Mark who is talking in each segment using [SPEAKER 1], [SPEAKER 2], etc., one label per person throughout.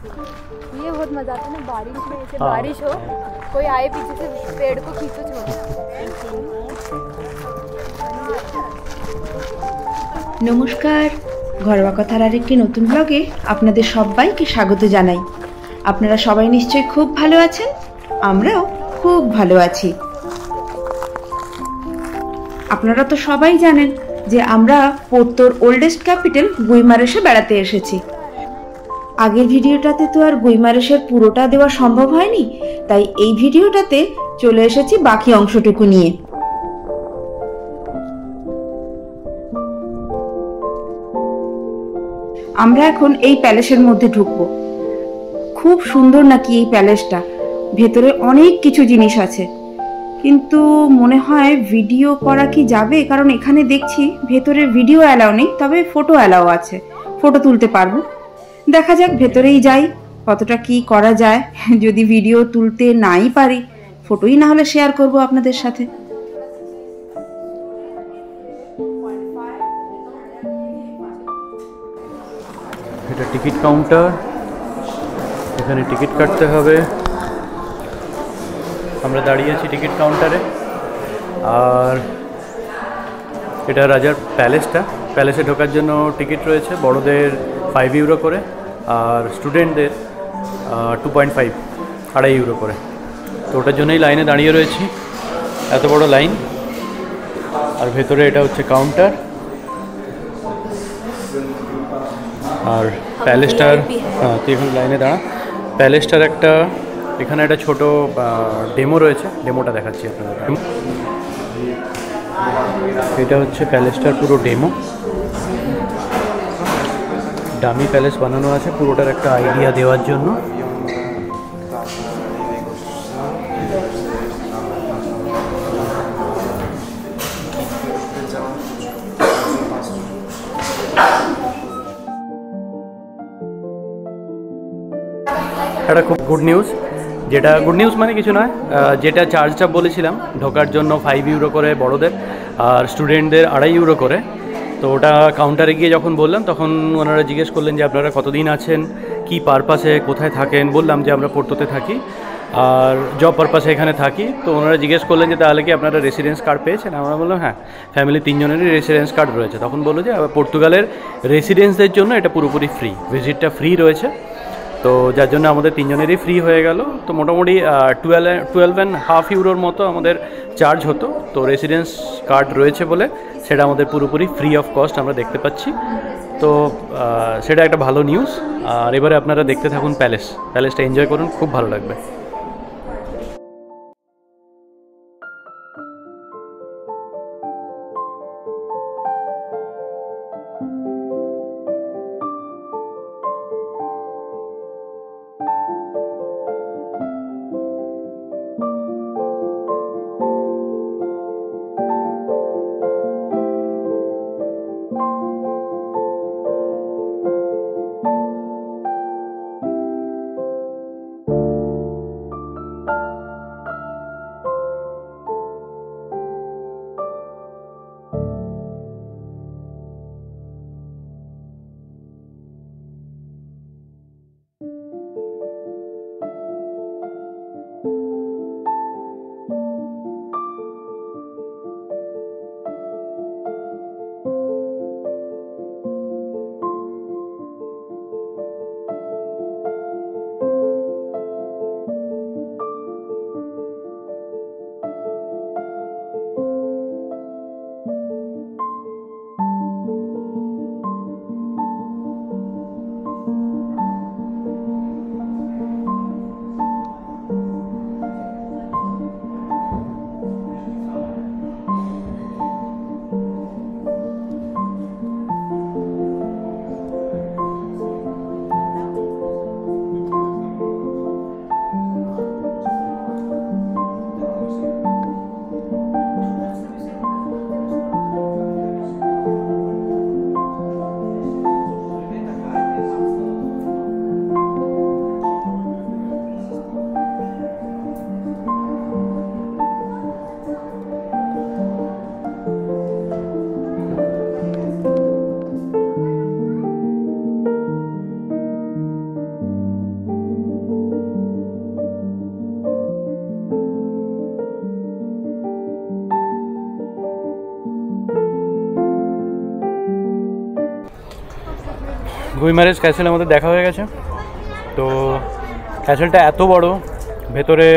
[SPEAKER 1] ये बहुत मजा आता है ना बारिश में, ऐसे बारिश हो, कोई आए पीछे से पेड़ को खींचो छोड़ो।
[SPEAKER 2] নমস্কার, ঘরোয়া কথার আরেকটি নতুন ব্লগে আপনাদের সবাইকে স্বাগত জানাই। আপনারা সবাই নিশ্চয়ই খুব ভালো আছেন, আমরাও খুব ভালো আছি। আপনারা তো সবাই জানেন যে আমরা পোর্তোর ওল্ডেস্ট ক্যাপিটাল গুইমারেশে বেড়াতে এসেছি। আগের ভিডিওটাতে তো আর গুইমারেশের পুরোটা দেওয়া সম্ভব হয়নি, তাই এই ভিডিওটাতে চলে এসেছি বাকি অংশটুকু নিয়ে। আমরা এখন এই প্যালেসের মধ্যে ঢুকবো। খুব সুন্দর নাকি এই প্যালেসটা, ভেতরে অনেক কিছু জিনিস আছে, কিন্তু মনে হয় ভিডিও করা কি যাবে, কারণ এখানে দেখছি ভেতরে ভিডিও অ্যালাউ নেই, তবে ফটো অ্যালাউ আছে, ফটো তুলতে পারবো। দেখা যাক, ভেতরেই যাই, কতটা কি করা যায়। যদি ভিডিও তুলতে নাই পারি, ফটোই না হলে শেয়ার করব আপনাদের সাথে।
[SPEAKER 3] এটা টিকিট কাউন্টার, এখানে টিকিট কাটতে হবে। আমরা দাঁড়িয়ে আছি টিকিট কাউন্টারে। আর এটা রাজার প্যালেসটা, প্যালেসে ঢোকার জন্য টিকিট রয়েছে, বড়দের 5 ইউরো করে আর স্টুডেন্টদের 2.5 2.5 ইউরো করে। তো ওটার জন্যই লাইনে দাঁড়িয়ে রয়েছি, এত বড় লাইন। আর ভেতরে এটা হচ্ছে কাউন্টার। আর প্যালেসটার, হ্যাঁ তুই এখন লাইনে দাঁড়া। প্যালেসটার একটা এখানে একটা ছোট ডেমো রয়েছে, ডেমোটা দেখাচ্ছি আপনাদের। এটা হচ্ছে প্যালেসটার পুরো ডেমো, ডামি প্যালেস বানানো আছে পুরোটার একটা আইডিয়া দেওয়ার জন্য। একটা খুব গুড নিউজ, যেটা গুড নিউজ মানে কিছু নয়, যেটা চার্জটা বলেছিলাম ঢোকার জন্য 5 ইউরো করে বড়দের আর স্টুডেন্টদের 2.5 ইউরো করে। তো ওটা কাউন্টারে গিয়ে যখন বললাম, তখন ওনারা জিজ্ঞেস করলেন যে আপনারা কতদিন আছেন, কি পারপাসে, কোথায় থাকেন। বললাম যে আমরা পোর্তোতে থাকি আর জব পারপাসে এখানে থাকি। তো ওনারা জিজ্ঞেস করলেন যে তাহলে কি আপনারা রেসিডেন্স কার্ড পেয়েছেন। আমরা বললাম হ্যাঁ, ফ্যামিলি 3 জনেরই রেসিডেন্স কার্ড রয়েছে। তখন বললো যে পর্তুগালের রেসিডেন্সদের জন্য এটা পুরোপুরি ফ্রি, ভিজিটটা ফ্রি রয়েছে। তো যার জন্য আমাদের 3 জনেরই ফ্রি হয়ে গেল। তো মোটামুটি 12.5 ইউরোর মতো আমাদের চার্জ হতো। তো রেসিডেন্স কার্ড রয়েছে বলে সেটা আমাদের পুরোপুরি ফ্রি অফ কস্ট আমরা দেখতে পাচ্ছি। তো সেটা একটা ভালো নিউজ। আর এবারে আপনারা দেখতে থাকুন প্যালেসটা এনজয় করুন, খুব ভালো লাগবে। গুইমারেজ ক্যাসেল আমাদের দেখা হয়ে গেছে। তো ক্যাসেলটা এত বড়, ভেতরে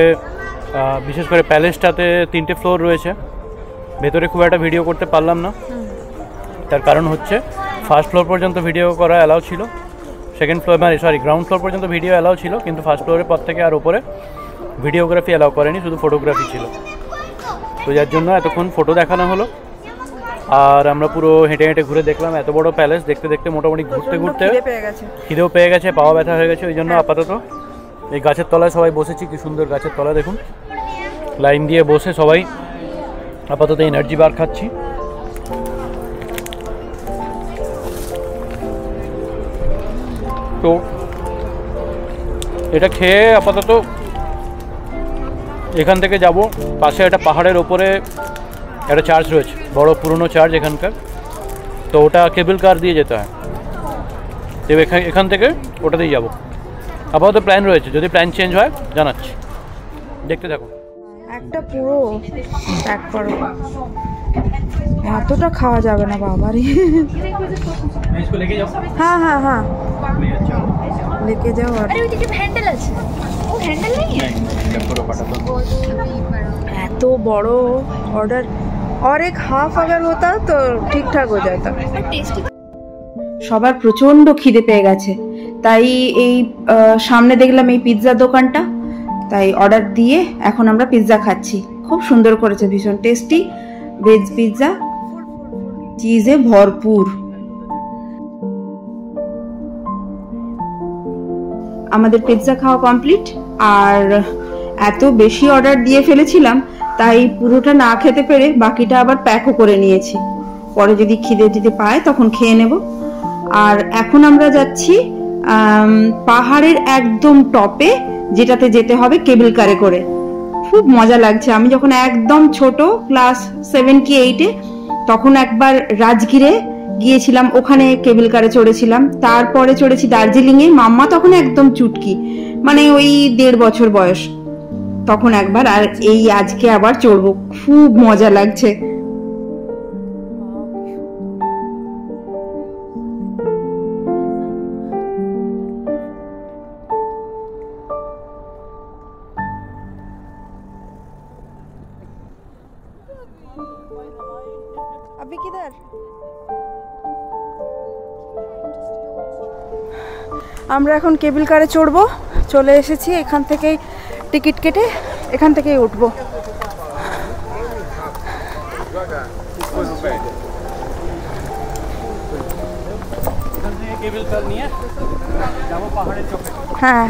[SPEAKER 3] বিশেষ করে প্যালেসটাতে 3টে ফ্লোর রয়েছে। ভেতরে খুব একটা ভিডিও করতে পারলাম না, তার কারণ হচ্ছে ফার্স্ট ফ্লোর পর্যন্ত ভিডিও করা অ্যালাউ ছিল, সেকেন্ড ফ্লোর গ্রাউন্ড ফ্লোর পর্যন্ত ভিডিও অ্যালাউ ছিল, কিন্তু ফার্স্ট ফ্লোরের পর থেকে আর ওপরে ভিডিওগ্রাফি অ্যালাউ করেনি, শুধু ফটোগ্রাফি ছিল। তো যার জন্য এতক্ষণ ফটো দেখানো হলো, আর আমরা পুরো হেঁটে হেঁটে ঘুরে দেখলাম। এত বড় প্যালেস দেখতে দেখতে মোটামুটি ঘুরতে ঘুরতে খিদেও পেয়ে গেছে, পাওয়া ব্যথা হয়ে গেছে। ওই জন্য আপাতত এই গাছের তলায় সবাই বসেছি। কি সুন্দর গাছের তলা দেখুন, লাইন দিয়ে বসে সবাই আপাতত এনার্জি বার খাচ্ছি। তো এটা খেয়ে আপাতত এখান থেকে যাব। পাশে একটা পাহাড়ের ওপরে একটা চার্চ রয়েছে, বড় পুরনো চার্চ এখানকার। তো ওটা কেবল কার দিয়ে যেতে হয়, তো এখান থেকে ওটাতেই যাব। আপাতত প্ল্যান রয়েছে, যদি প্ল্যান চেঞ্জ হয় জানাচ্ছি, দেখতে থাকুন।
[SPEAKER 2] একটা পুরো প্যাক করো, এতটা খাওয়া যাবে না বাবারে। হ্যাঁ হ্যাঁ হ্যাঁ लेके जाओ। और
[SPEAKER 1] अरे वो हैंडल আছে, वो हैंडल नहीं है।
[SPEAKER 2] এত বড় ऑर्डर और एक हाफ अगर होता तो ठीक ठाक हो जाता। সবার প্রচন্ড খিদে পেয়ে গেছে, তাই এই সামনে দেখলাম এই পিৎজা দোকানটা, তাই অর্ডার দিয়ে এখন আমরা পিৎজা খাচ্ছি। খুব সুন্দর করেছে, ভীষণ টেস্টি ভেজ পিৎজা, চিজে ভরপুর। আমাদের পিৎজা খাওয়া কমপ্লিট, আর এত বেশি অর্ডার দিয়ে ফেলেছিলাম তাই পুরোটা না খেতে পেরে বাকিটা আবার প্যাকও করে নিয়েছি, পরে যদি খিদে টিদে পায় তখন খেয়ে নেব। আর এখন আমরা যাচ্ছি পাহাড়ের একদম টপে, যেটাতে যেতে হবে কেবল কারে করে। খুব মজা লাগছে। আমি যখন একদম ছোট ক্লাস 7 কি 8-এ তখন একবার রাজগীরে গিয়েছিলাম, ওখানে কেবল কারে চড়েছিলাম। তারপরে চড়েছি দার্জিলিংয়ে, মাম্মা তখন একদম চুটকি, মানে ওই 1.5 বছর বয়স, তখন একবার। আর এই আজকে আবার চড়বো, খুব মজা লাগছে। अभी किधर? আমরা এখন কেবল কারে চড়বো, চলে এসেছি। এখান থেকেই টিকিট কেটে এখান থেকেই উঠবো। হ্যাঁ,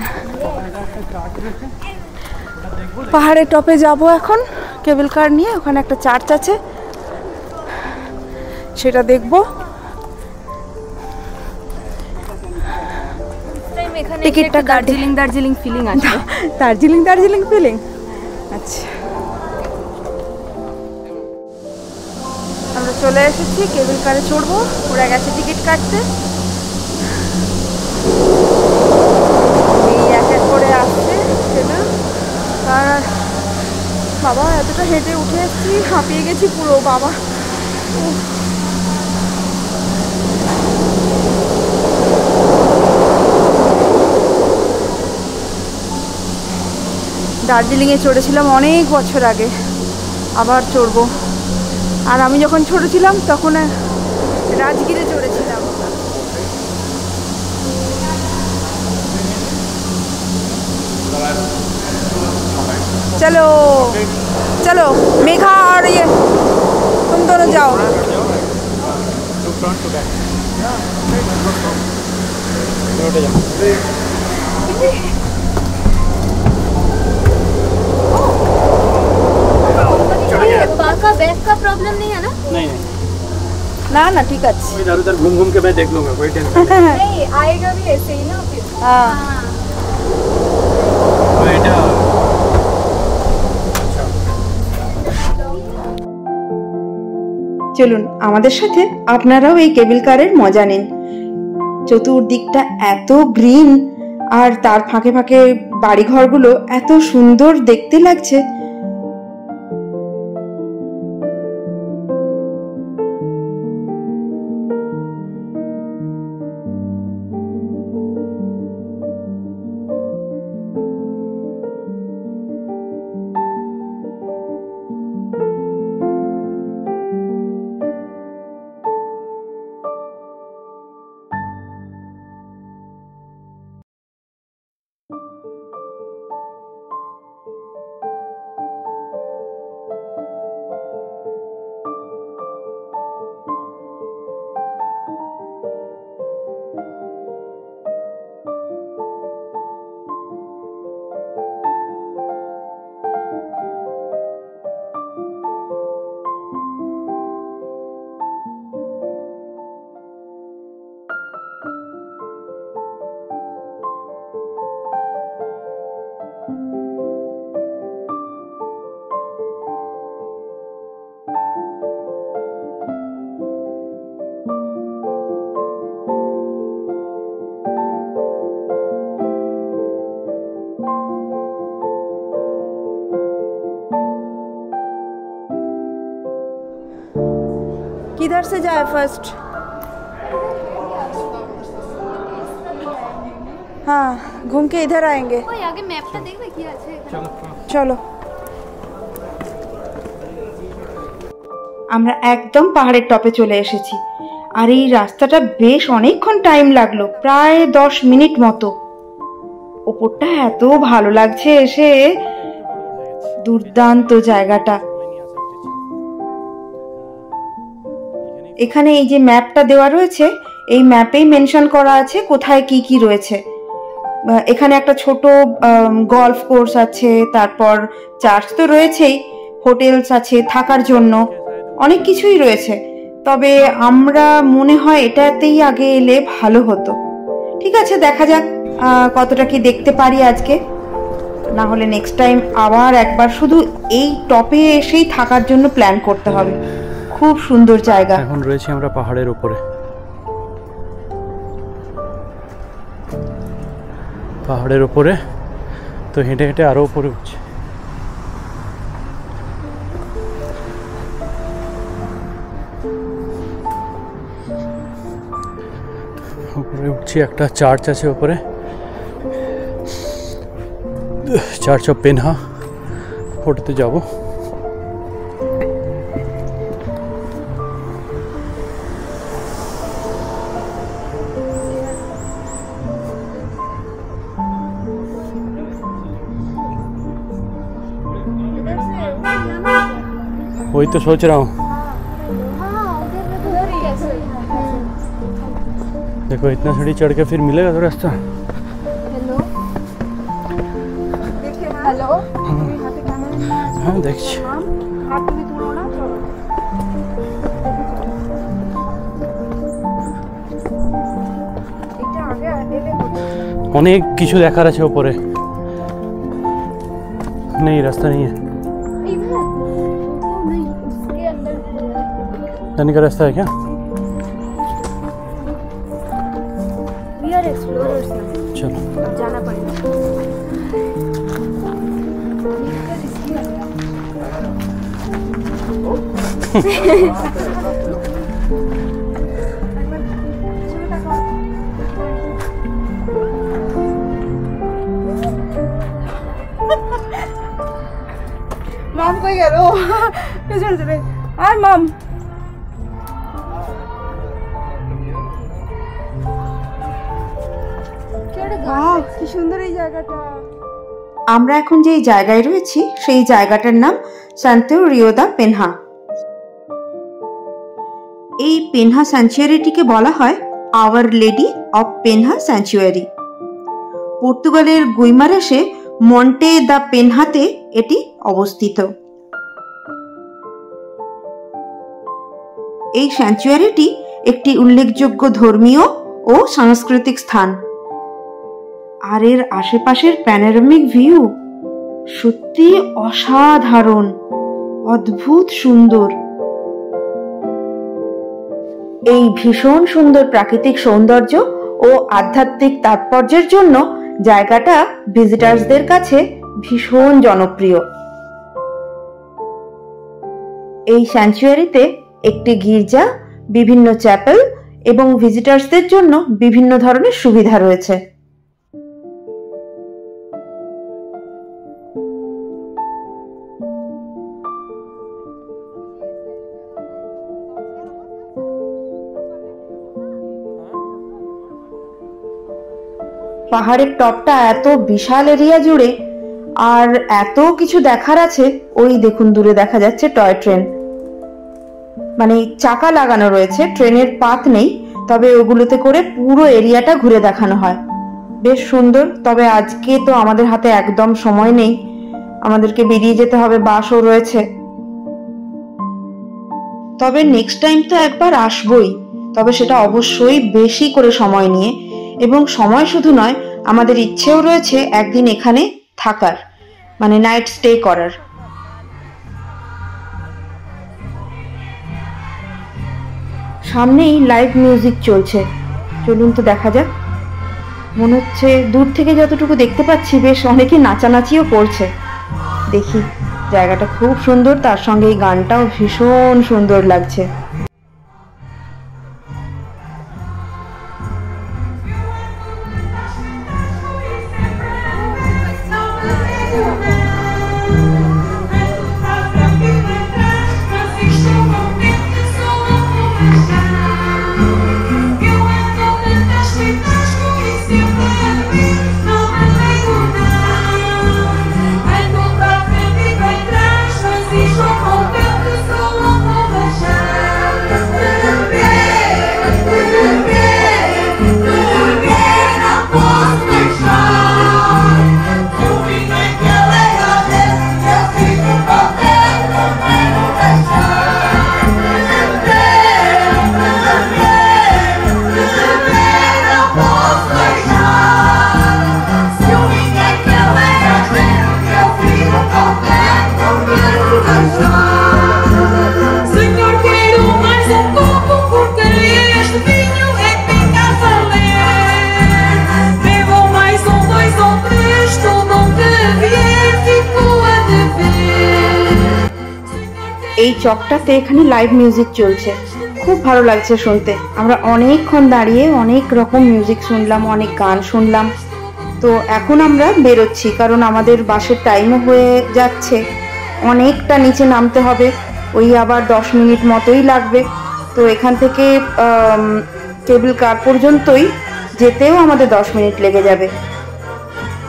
[SPEAKER 2] পাহাড়ের টপে যাব এখন কেবল কার নিয়ে। ওখানে একটা চার্চ আছে, সেটা দেখবো। টিকিটটা
[SPEAKER 1] দার্জিলিং ফিলিং আছে।
[SPEAKER 2] দার্জিলিং ফিলিং, আচ্ছা। আমরা চলে এসেছি, কেবল কারে চড়বো। ওরা গেছে টিকিট কাটতে, এই এক এক করে আসছে সেটা। আর বাবা এতটা হেঁটে উঠে এসেছি, হাঁপিয়ে গেছি পুরো বাবা। দার্জিলিংয়ে চড়েছিলাম অনেক বছর আগে, আবার চড়বো। আর আমি যখন ছোট ছিলাম তখন রাজগীরে চড়েছিলাম। चलो चलो मेघा और ये तुम दोनों जाओ।
[SPEAKER 1] का बैक का प्रॉब्लम नहीं है ना?
[SPEAKER 3] नहीं
[SPEAKER 2] ना ना ठीक है,
[SPEAKER 3] इधर उधर घूम घूम के मैं देख लूंगा, कोई टेंशन
[SPEAKER 1] नहीं आएगा भी ऐसे ही ना फिर।
[SPEAKER 2] हाँ চলুন আমাদের সাথে আপনারাও এই কেবল কারের মজা নিন। চতুর্দিকটা এত গ্রিন, আর তার ফাঁকে ফাঁকে বাড়িঘরগুলো এত সুন্দর দেখতে লাগছে। किधर से जाए फर्स्ट? हाँ घूम के इधर आएंगे।
[SPEAKER 1] ওই আগে ম্যাপটা দেখবে কি আছে এখানে।
[SPEAKER 2] চলো আমরা একদম পাহাড়ের টপে চলে এসেছি। আর এই রাস্তাটা বেশ অনেকক্ষণ টাইম লাগলো, প্রায় 10 মিনিট মতো। ওপরটা এত ভালো লাগছে এসে, দুর্দান্ত জায়গাটা। এখানে এই যে ম্যাপটা দেওয়া রয়েছে, এই ম্যাপেই মেনশন করা আছে কোথায় কি কি রয়েছে। এখানে একটা ছোট গলফ কোর্স আছে, তারপর চার্চ তো রয়েছেই, হোটেলস আছে থাকার জন্য, অনেক কিছুই রয়েছে। তবে আমরা মনে হয় এটাতেই আগে এলে ভালো হতো। ঠিক আছে, দেখা যাক কতটা কি দেখতে পারি আজকে। না হলে নেক্সট টাইম আবার একবার শুধু এই টপে এসেই থাকার জন্য প্ল্যান করতে হবে। খুব সুন্দর জায়গা।
[SPEAKER 3] এখন রয়েছি আমরা পাহাড়ের উপরে। পাহাড়ের উপরে তো হেঁটে হেঁটে আরো উপরে উঠছে। উপরে উঠছি, একটা চার্চ আছে উপরে, চার্চ অফ পেনহা, ওটাতে যাবো। वही तो सोच रहा हूँ। देखो इतना सीढ़ी चढ़ के फिर मिलेगा तो रास्ता।
[SPEAKER 1] हेलो हेलो
[SPEAKER 3] हाँ देख অনেক কিছু দেখার আছে উপরে। नहीं रास्ता नहीं है, जाने का रास्ता है क्या?
[SPEAKER 1] We are explorers now.
[SPEAKER 3] चलो
[SPEAKER 1] जाना पड़ेगा।
[SPEAKER 2] মাম কই গেল? পেছনে যাবে। আর মাম কি সুন্দর এই জায়গাটা। আমরা এখন যে জায়গায় রয়েছি সেই জায়গাটার নাম সান্তো রিও দা পেনহা। এই পেনহা স্যাংচুয়ারিটিকে বলা হয় আওয়ার লেডি অফ পেনহা স্যাংচুয়ারি। পর্তুগালের গুইমারাসে মন্টে দা পেনহাতে এটি অবস্থিত। এই স্যাংচুয়ারিটি একটি উল্লেখযোগ্য ধর্মীয় ও সাংস্কৃতিক স্থান। আর এর আশেপাশের প্যানোরামিক ভিউ সত্যি অসাধারণ, অদ্ভুত সুন্দর। এই ভীষণ সুন্দর প্রাকৃতিক সৌন্দর্য ও আধ্যাত্মিক তাৎপর্যের জন্য জায়গাটা ভিজিটার্সদের কাছে ভীষণ জনপ্রিয়। এই স্যাংচুয়ারিতে একটি গির্জা, বিভিন্ন চ্যাপেল এবং ভিজিটার্সদের জন্য বিভিন্ন ধরনের সুবিধা রয়েছে। পাহাড়ের টপটা এত বিশাল এরিয়া জুড়ে, আর এত কিছু দেখার আছে। ওই দেখুন দূরে দেখা যাচ্ছে টয় ট্রেন, মানে চাকা লাগানো রয়েছে, ট্রেনের পাত নেই, তবে ওগুলোতে করে পুরো এরিয়াটা ঘুরে দেখানো হয়। বেশ সুন্দর। তবে আজকে তো আমাদের হাতে একদম সময় নেই, আমাদেরকে বেরিয়ে যেতে হবে, বাসও রয়েছে। তবে নেক্সট টাইম তো একবার আসবই, তবে সেটা অবশ্যই বেশি করে সময় নিয়ে। এবং সময় শুধু নয়, আমাদের ইচ্ছেও রয়েছে একদিন এখানে থাকার, মানে নাইট স্টে করার। সামনেই লাইভ মিউজিক চলছে, চলুন তো দেখা যাক। মনে হচ্ছে দূর থেকে যতটুকু দেখতে পাচ্ছি বেশ অনেকে নাচানাচিও করছে। দেখি, জায়গাটা খুব সুন্দর, তার সঙ্গে এই গানটাও ভীষণ সুন্দর লাগছে। এই চকটাতে এখানে লাইভ মিউজিক চলছে, খুব ভালো লাগছে শুনতে। আমরা অনেকক্ষণ দাঁড়িয়ে অনেক রকম মিউজিক শুনলাম, অনেক গান শুনলাম। তো এখন আমরা বেরোচ্ছি, কারণ আমাদের বাসের টাইমও হয়ে যাচ্ছে, অনেকটা নিচে নামতে হবে, ওই আবার 10 মিনিট মতোই লাগবে। তো এখান থেকে কেবল কার পর্যন্তই যেতেও আমাদের 10 মিনিট লেগে যাবে।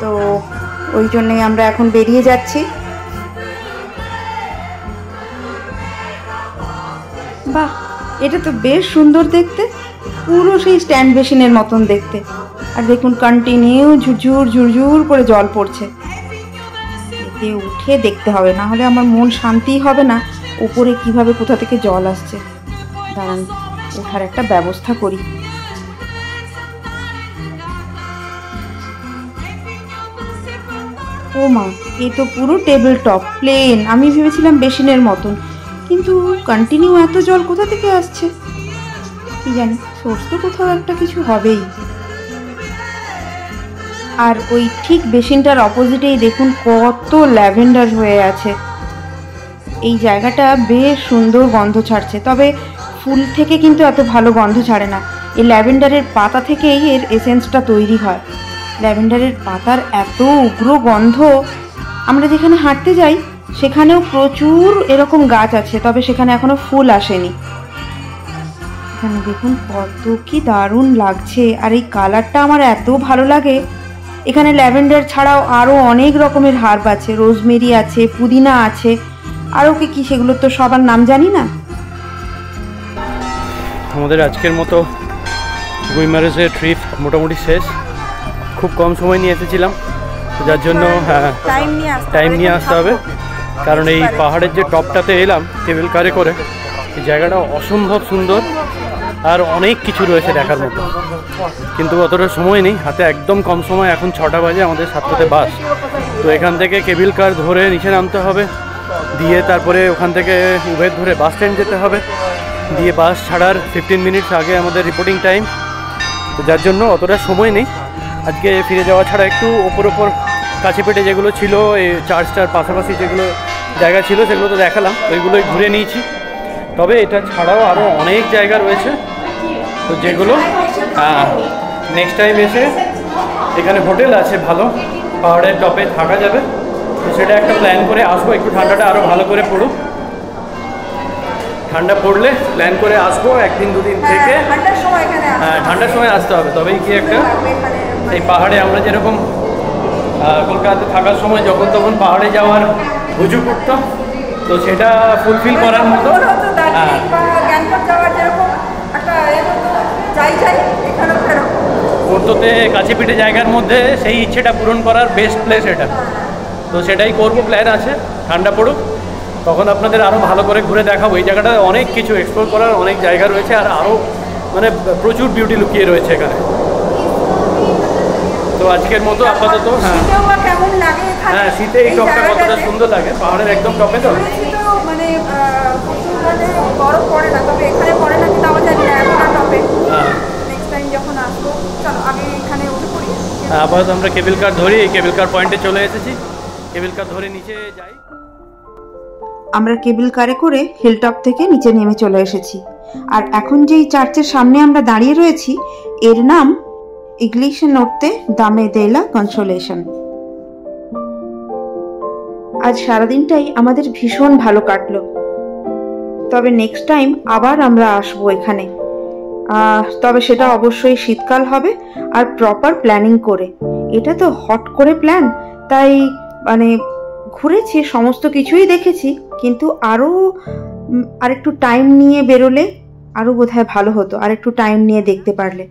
[SPEAKER 2] তো ওই জন্যই আমরা এখন বেরিয়ে যাচ্ছি। বাহ, এটা তো বেশ সুন্দর দেখতে, পুরো সেই স্ট্যান্ড বেসিনের মতন দেখতে। আর দেখুন কন্টিনিউ ঝুরঝুর ঝুরঝুর করে জল পড়ছে। এতে উঠে দেখতে হবে, না হলে আমার মন শান্তিই হবে না উপরে কিভাবে কোথা থেকে জল আসছে। দাঁড়ান, ওঠার একটা ব্যবস্থা করি। ও মা, এ তো পুরো টেবিল টপ, প্লেন। আমি ভেবেছিলাম বেসিনের মতন, কিন্তু কন্টিনিউ এত জল কোথা থেকে আসছে কি জানি, সোর্স তো কোথাও একটা কিছু হবেই। আর ওই ঠিক বেসিনটার অপোজিটেই দেখুন কত ল্যাভেন্ডার হয়ে আছে। এই জায়গাটা বেশ সুন্দর গন্ধ ছাড়ছে, তবে ফুল থেকে কিন্তু এত ভালো গন্ধ ছাড়ে না। এই ল্যাভেন্ডারের পাতা থেকেই এর এসেন্সটা তৈরি হয়। ল্যাভেন্ডারের পাতার এত উগ্র গন্ধ। আমরা যেখানে হাঁটতে যাই সেখানেও প্রচুর এরকম গাছ আছে, তবে সেখানে এখনো ফুল আসেনি। এখানে দেখুন কত কি দারুণ লাগছে, আর এই কালারটা আমার এত ভালো লাগে। এখানে ল্যাভেন্ডার ছাড়াও আরও অনেক রকমের হার্ব আছে, রোজমেরি আছে, পুদিনা আছে, আরও কি সেগুলোর তো সবার নাম জানি না।
[SPEAKER 3] আমাদের আজকের মতো গুইমারেজের ট্রিপ মোটামুটি শেষ। খুব কম সময় নিয়ে এসেছিলাম, যার জন্য টাইম নিয়ে আসতে হবে, কারণ এই পাহাড়ের যে টপটাতে এলাম কেবল কারে করে, এই জায়গাটা অসম্ভব সুন্দর আর অনেক কিছু রয়েছে দেখার মতো, কিন্তু অতটা সময় নেই হাতে, একদম কম সময়। এখন 6টা বাজে, আমাদের 7টাতে বাস। তো এখান থেকে কেবল কার ধরে নিচে নামতে হবে, দিয়ে তারপরে ওখান থেকে উবের ধরে বাস স্ট্যান্ড যেতে হবে, দিয়ে বাস ছাড়ার 15 মিনিটস আগে আমাদের রিপোর্টিং টাইম। তো যার জন্য অতটা সময় নেই আজকে ফিরে যাওয়া ছাড়া। একটু ওপর কাছে পেটে যেগুলো ছিল, এই চার্চটার পাশাপাশি যেগুলো জায়গা ছিল সেগুলো তো দেখালাম, ওইগুলোই ঘুরে নিয়েছি। তবে এটা ছাড়াও আরও অনেক জায়গা রয়েছে, তো যেগুলো নেক্সট টাইম এসে এখানে হোটেল আছে ভালো, পাহাড়ের টপে থাকা যাবে, তো সেটা একটা প্ল্যান করে আসবো। একটু ঠান্ডাটা আরও ভালো করে পড়ুক, ঠান্ডা পড়লে প্ল্যান করে আসবো, 1-2 দিন থেকে। হ্যাঁ, ঠান্ডার সময় আসতে হবে, তবেই কি একটা এই পাহাড়ে আমরা যেরকম কলকাতাতে থাকার সময় যখন তখন পাহাড়ে যাওয়ার হুজুগ উঠতাম, তো সেটা ফুলফিল করার মতো। হ্যাঁ, পোর্তোতে কাছে পিঠে জায়গার মধ্যে সেই ইচ্ছেটা পূরণ করার বেস্ট প্লেস এটা। তো সেটাই করবো, প্ল্যান আছে। ঠান্ডা পড়ুক, তখন আপনাদের আরও ভালো করে ঘুরে দেখাবো। এই জায়গাটা অনেক কিছু এক্সপ্লোর করার অনেক জায়গা রয়েছে, আর আরও মানে প্রচুর বিউটি লুকিয়ে রয়েছে এখানে। তো আজকের মতো আপাতত হ্যাঁ, শীতে এই টপটা কতটা সুন্দর লাগে, পাহাড়ের একদম টপে। তো
[SPEAKER 1] মানে বরফ পড়ে না, তবে এখানে পড়ে না, কিন্তু আমরা জানি না এখন টপে। নেক্সট টাইম যখন আসবো, চলো আগে এখানে উঠে পড়ি।
[SPEAKER 3] হ্যাঁ, আপাতত আমরা কেবল কার ধরি, এই কেবল কার পয়েন্টে চলে এসেছি। কেবল কার ধরে নিচে যাই।
[SPEAKER 2] আমরা কেবল কারে করে হিলটপ থেকে নিচে নেমে চলে এসেছি। আর এখন যেই চার্চের সামনে আমরা দাঁড়িয়ে রয়েছি, এর নাম ইংলিশে নোটতে দামে দেলা কনসোলেশন। আজ সারাদিনটাই আমাদের ভীষণ ভালো কাটলো, তবে নেক্সট টাইম আবার আমরা আসবো এখানে। তবে সেটা অবশ্যই শীতকাল হবে, আর প্রপার প্ল্যানিং করে। এটা তো হট করে প্ল্যান, তাই মানে ঘুরেছি, সমস্ত কিছুই দেখেছি, কিন্তু আরেকটু টাইম নিয়ে বেরোলে আরও বোধহয় ভালো হতো, আর একটু টাইম নিয়ে দেখতে পারলে।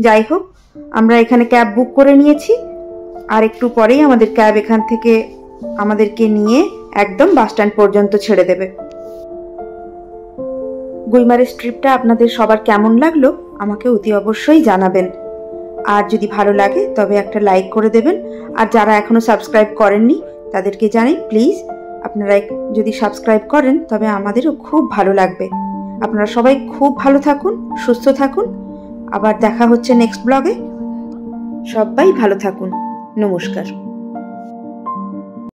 [SPEAKER 2] যাই হোক, আমরা এখানে ক্যাব বুক করে নিয়েছি, আর একটু পরেই আমাদের ক্যাব এখান থেকে আমাদেরকে নিয়ে একদম বাস স্ট্যান্ড পর্যন্ত ছেড়ে দেবে। গুইমারের ট্রিপটা আপনাদের সবার কেমন লাগলো আমাকে অতি অবশ্যই জানাবেন। আর যদি ভালো লাগে তবে একটা লাইক করে দেবেন, আর যারা এখনো সাবস্ক্রাইব করেননি তাদেরকে জানাই প্লিজ আপনারা যদি সাবস্ক্রাইব করেন তবে আমাদেরও খুব ভালো লাগবে। আপনারা সবাই খুব ভালো থাকুন, সুস্থ থাকুন, আবার দেখা হচ্ছে নেক্সট ব্লগে। সবাই ভালো থাকুন, নমস্কার।